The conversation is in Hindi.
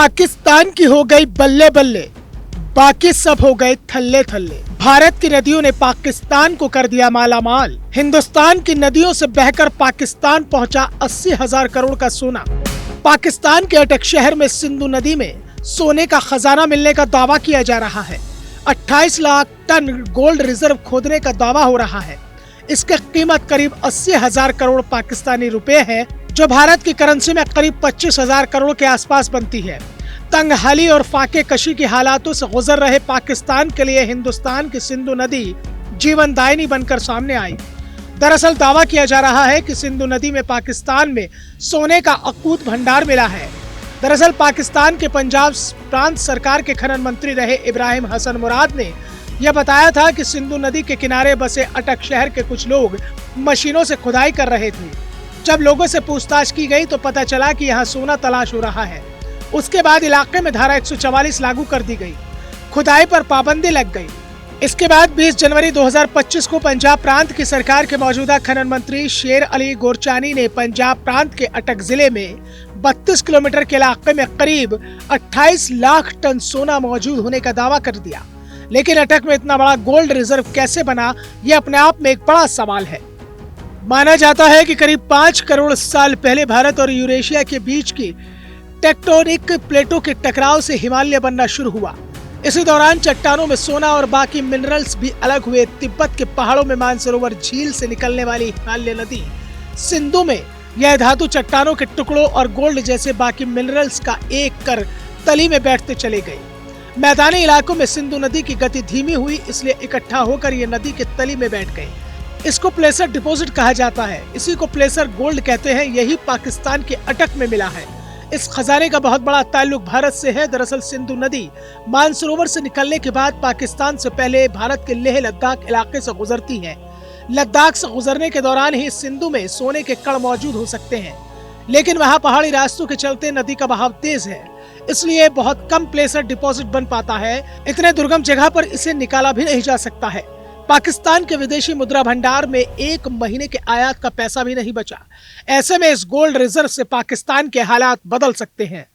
पाकिस्तान की हो गई बल्ले बल्ले, बाकी सब हो गए थल्ले थल्ले। भारत की नदियों ने पाकिस्तान को कर दिया माला माल। हिंदुस्तान की नदियों से बहकर पाकिस्तान पहुंचा 80,000 करोड़ का सोना। पाकिस्तान के अटक शहर में सिंधु नदी में सोने का खजाना मिलने का दावा किया जा रहा है। 28 लाख टन गोल्ड रिजर्व खोदने का दावा हो रहा है। इसकी कीमत करीब 80,000 करोड़ पाकिस्तानी रुपए है, जो भारत की करेंसी में करीब 25,000 करोड़ के आसपास बनती है। तंगहाली और फाके कशी के हालातों से गुजर रहे पाकिस्तान के लिए हिंदुस्तान की सिंधु नदी जीवनदायिनी बनकर सामने आई। दरअसल दावा किया जा रहा है कि सिंधु नदी में पाकिस्तान में सोने का अकूत भंडार मिला है। दरअसल पाकिस्तान के पंजाब प्रांत सरकार के खनन मंत्री रहे इब्राहिम हसन मुराद ने यह बताया था कि सिंधु नदी के किनारे बसे अटक शहर के कुछ लोग मशीनों से खुदाई कर रहे थे। जब लोगों से पूछताछ की गई तो पता चला कि यहाँ सोना तलाश हो रहा है। उसके बाद इलाके में धारा 144 लागू कर दी गई, खुदाई पर पाबंदी लग गई। इसके बाद 20 जनवरी 2025 को पंजाब प्रांत की सरकार के मौजूदा खनन मंत्री शेर अली गोरचानी ने पंजाब प्रांत के अटक जिले में 32 किलोमीटर के इलाके में करीब 28 लाख टन सोना मौजूद होने का दावा कर दिया। लेकिन अटक में इतना बड़ा गोल्ड रिजर्व कैसे बना, यह अपने आप में एक बड़ा सवाल है। माना जाता है कि करीब 5 करोड़ साल पहले भारत और यूरेशिया के बीच की टेक्टोनिक प्लेटों के टकराव से हिमालय बनना शुरू हुआ। इसी दौरान चट्टानों में सोना और बाकी मिनरल्स भी अलग हुए। तिब्बत के पहाड़ों में मानसरोवर झील से निकलने वाली हिमालय नदी सिंधु में यह धातु चट्टानों के टुकड़ों और गोल्ड जैसे बाकी मिनरल्स का एक कर तली में बैठते चले गए। मैदानी इलाकों में सिंधु नदी की गति धीमी हुई, इसलिए इकट्ठा होकर ये नदी के तली में बैठ गए। इसको प्लेसर डिपॉजिट कहा जाता है। इसी को प्लेसर गोल्ड कहते हैं। यही पाकिस्तान के अटक में मिला है। इस खजाने का बहुत बड़ा ताल्लुक भारत से है। दरअसल सिंधु नदी मानसरोवर से निकलने के बाद पाकिस्तान से पहले भारत के लेह लद्दाख इलाके से गुजरती है। लद्दाख से गुजरने के दौरान ही सिंधु में सोने के कण मौजूद हो सकते हैं, लेकिन वहाँ पहाड़ी रास्तों के चलते नदी का बहाव तेज है, इसलिए बहुत कम प्लेसर डिपॉजिट बन पाता है। इतने दुर्गम जगह पर इसे निकाला भी नहीं जा सकता है। पाकिस्तान के विदेशी मुद्रा भंडार में 1 महीने के आयात का पैसा भी नहीं बचा। ऐसे में इस गोल्ड रिजर्व से पाकिस्तान के हालात बदल सकते हैं।